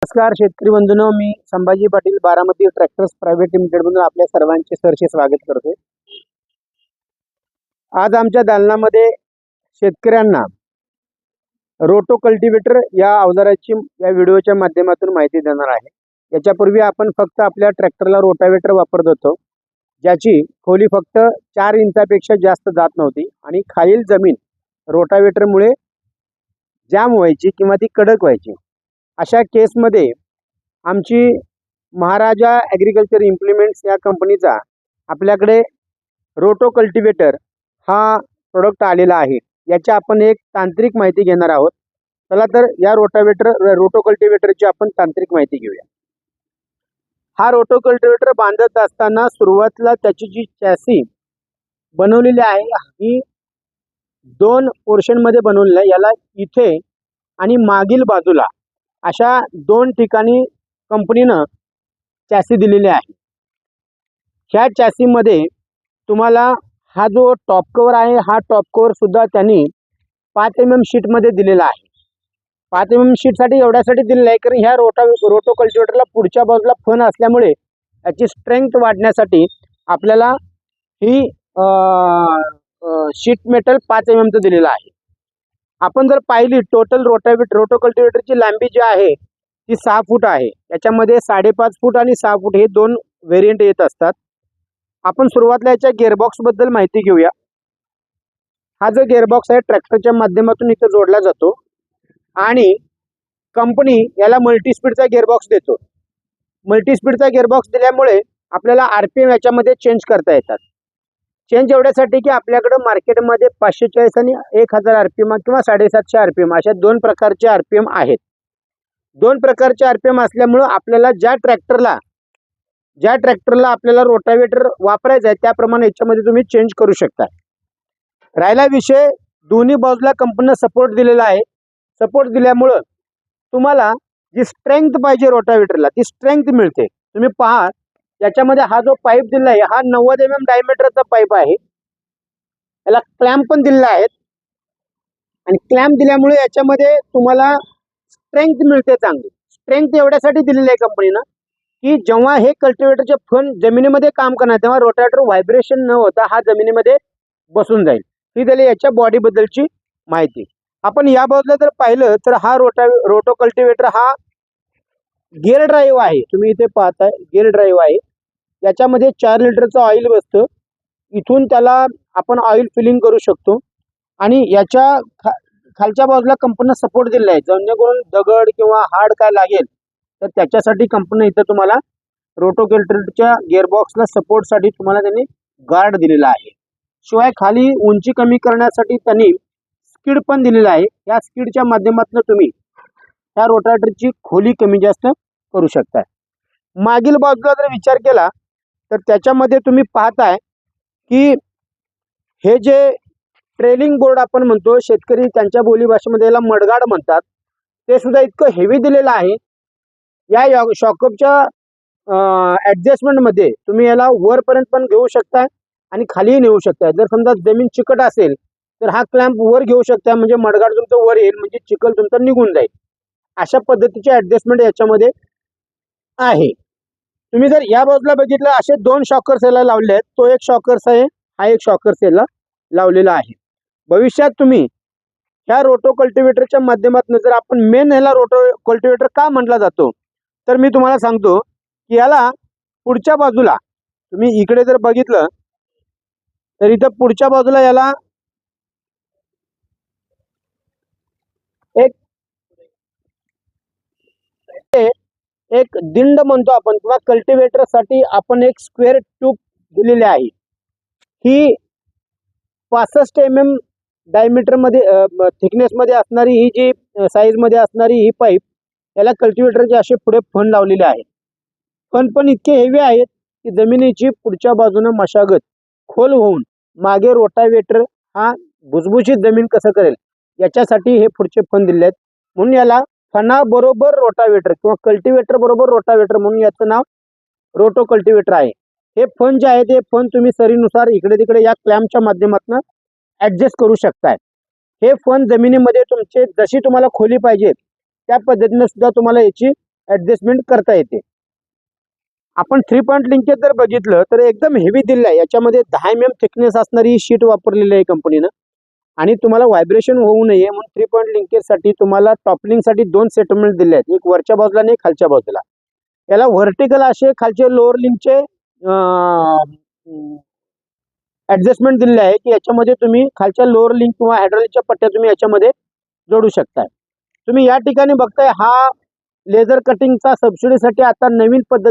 नमस्कार शेतकरी बंधूंनो, मी Sambhaji Patil Baramati tractors private limited मधून आपल्या सर्वांचे सरचे स्वागत करतोय। आज आमच्या दालनामध्ये शेतकऱ्यांना रोटो कल्टिवेटर या अवजाराची या व्हिडिओच्या माध्यमातून माहिती देणार आहे। याच्यापूर्वी आपण फक्त आपल्या ट्रॅक्टरला रोटावेटर वापरत होतो, ज्याची खोली फक्त 4 इंचापेक्षा जास्त जात नव्हती आणि खालील जमीन रोटावेटरमुळे जाम व्हायची किंवा ती कडक व्हायची। अशा केसमध्ये आमची महाराजा ॲग्रिकल्चर इम्प्लिमेंट्स या कंपनीचा आपल्याकडे रोटो कल्टिवेटर हा प्रोडक्ट आलेला आहे। याची आपण एक तांत्रिक माहिती घेणार आहोत। चला तर या रोटो कल्टिवेटरची आपण तांत्रिक माहिती घेऊया। हा रोटो कल्टिवेटर बांधत असताना सुरुवातीला त्याची जी चॅसी बनवलेली आहे ही 2 पोर्शनमध्ये बनवलेली आहे। याला इथे आणि मागील बाजूला अशा 2 ठिकाणी कंपनीनं चॅसी दिलेली आहे। ह्या चॅसीमध्ये तुम्हाला हा जो टॉप कवर आहे, हा टॉप कवर सुद्धा त्यांनी 5 mm शीटमध्ये दिलेला आहे। 5 mm शीटसाठी एवढ्यासाठी दिलेलं आहे कारण ह्या रोटो कल्टिवेटरला पुढच्या बाजूला फन असल्यामुळे याची स्ट्रेंथ वाढण्यासाठी आपल्याला ही शीट मेटल 5 mm चं दिलेलं आहे। आपण जर पाहिली टोटल रोटो कल्टिवेटरची लांबी जी आहे ती 6 फूट आहे। याच्यामध्ये 5.5 फूट आणि 6 फूट हे 2 व्हेरिएंट येत असतात। आपण सुरुवातीला याच्या गिअरबॉक्स बद्दल माहिती घेऊया। हा जो गिअरबॉक्स आहे ट्रॅक्टरच्या माध्यमातून इथे जोडला जातो आणि कंपनी याला मल्टीस्पीडचा गिअरबॉक्स देतो। मल्टीस्पीडचा गिअरबॉक्स दिल्यामुळे आपल्याला आरपीएम याच्यामध्ये चेंज करता येतात। चेंज एवढ्यासाठी की आपल्याकडे मार्केटमध्ये 540 आणि 1000 आरपीएम किंवा 750 आरपीएम अशा 2 प्रकारचे आरपीएम आहेत। 2 प्रकारचे आरपीएम असल्यामुळे आपल्याला ज्या ट्रॅक्टरला आपल्याला रोटावेटर वापरायचा आहे त्याप्रमाणे याच्यामध्ये तुम्ही चेंज करू शकता। राहिला विषय दोन्ही बाजूला कंपनीने सपोर्ट दिलेला आहे। सपोर्ट दिल्यामुळे तुम्हाला जी स्ट्रेंथ पाहिजे रोटावेटरला ती स्ट्रेंथ मिळते। तुम्ही पहा याच्यामध्ये हा जो पाईप दिला आहे हा 90 mm डायमीटरचा पाईप आहे। याला क्लॅम्प पण दिलेला आहे आणि क्लॅम्प दिल्यामुळे याच्यामध्ये तुम्हाला स्ट्रेंथ मिळते चांगली। स्ट्रेंथ एवढ्यासाठी दिलेली आहे कंपनीनं की जेव्हा हे कल्टिवेटरचे फन जमिनीमध्ये काम करणार तेव्हा रोटावेटर व्हायब्रेशन न होता हा जमिनीमध्ये बसून जाईल। ही झाली याच्या बॉडी बद्दलची माहिती। आपण या बाजूला जर पाहिलं तर हा रोटो कल्टिवेटर हा गिअर ड्राईव्ह आहे। तुम्ही इथे पाहताय गिअर ड्राईव्ह आहे। याच्यामध्ये 4 लिटरचं ऑइल बसतं। इथून त्याला आपण ऑइल फिलिंग करू शकतो आणि याच्या खालच्या बाजूला कंपनीने सपोर्ट दिलेला आहे। जेणेकरून दगड किंवा हाड काय लागेल तर त्याच्यासाठी कंपनी इथं तुम्हाला रोटो कल्टिवेटरच्या गिअरबॉक्सला सपोर्टसाठी तुम्हाला त्यांनी गार्ड दिलेला आहे। शिवाय खाली उंची कमी करण्यासाठी त्यांनी स्किड पण दिलेला आहे। या स्किडच्या माध्यमातून तुम्ही त्या रोटावेटरची खोली कमी जास्त करू शकता। मागील बाजूला जर विचार केला तर त्याच्यामध्ये तुम्ही पाहताय की हे जे ट्रेलिंग बोर्ड आपण म्हणतो, शेतकरी त्यांच्या बोली भाषेमध्ये याला मडगाड म्हणतात, ते सुद्धा इतकं हेवी दिलेलं आहे। या शॉकअपच्या ॲडजस्टमेंटमध्ये तुम्ही याला वरपर्यंत पण घेऊ शकता आणि खालीही नेऊ शकता। जर समजा जमीन चिकट असेल तर हा क्लॅम्प वर घेऊ शकता, म्हणजे मडगाड तुमचं वर येईल, म्हणजे चिखल तुमचा निघून जाईल। अशा पद्धतीचे ॲडजस्टमेंट याच्यामध्ये आहे। तुम्ही जर या बाजूला बघितलं असे 2 शॉकर्स याला लावले आहेत। तो एक शॉकर्स आहे, हा एक शॉकर्स याला लावलेला आहे। भविष्यात तुम्ही ह्या रोटो कल्टिवेटरच्या माध्यमातून जर आपण मेन ह्याला रोटो कल्टिवेटर का म्हटला जातो तर मी तुम्हाला सांगतो की याला पुढच्या बाजूला तुम्ही इकडे जर बघितलं तर इथं पुढच्या बाजूला याला एक दिंड म्हणतो आपण किंवा कल्टिवेटर साठी आपण एक स्क्वेअर ट्यूब दिलेली आहे। ही 65 mm डायमीटर मध्ये थिकनेस मध्ये असणारी ही जी साईज मध्ये असणारी ही पाईप याला कल्टिवेटरचे असे पुढे फन लावलेले आहे। फन पण इतके हेवी आहेत की जमिनीची पुढच्या बाजूने मशागत खोल होऊन मागे रोटावेटर हा भुसभुशीत जमीन कसं करेल याच्यासाठी हे पुढचे फन दिले आहेत। म्हणून याला फना बरोबर रोटावेटर किंवा कल्टिवेटर बरोबर रोटावेटर म्हणून याचं नाव रोटो कल्टिवेटर आहे। हे फन जे आहे ते फन तुम्ही सरीनुसार इकडे तिकडे या क्लॅम्पच्या माध्यमातून ॲडजस्ट करू शकताय। हे फन जमिनीमध्ये तुमचे जशी तुम्हाला खोली पाहिजे त्या पद्धतीने सुद्धा तुम्हाला याची ऍडजस्टमेंट करता येते. आपण 3 पॉईंट लिंकेज जर बघितलं तर एकदम हेवी दिलेलं आहे. याच्यामध्ये 10 mm थिकनेस असणारी ही शीट वापरलेली आहे कंपनीनं. आणि तुम्हाला व्हायब्रेशन होऊ नये म्हणून 3 पॉईंट लिंकेजसाठी तुम्हाला टॉपलिंगसाठी 2 सेटलमेंट दिले आहेत, एक वरच्या बाजूला आणि एक खालच्या बाजूला. याला व्हर्टिकल असे खालचे लोअर लिंकचे ऍडजस्टमेंट दिलेले आहे की याच्यामध्ये तुम्ही खालच्या लोअर लिंक किंवा हायड्रॉलिकच्या पट्ट्या तुम्ही याच्यामध्ये जोडू शकताय. तुम्ही या ठिकाणी बघताय हा लेझर कटिंगचा सबसिडीसाठी आता नवीन पद्धत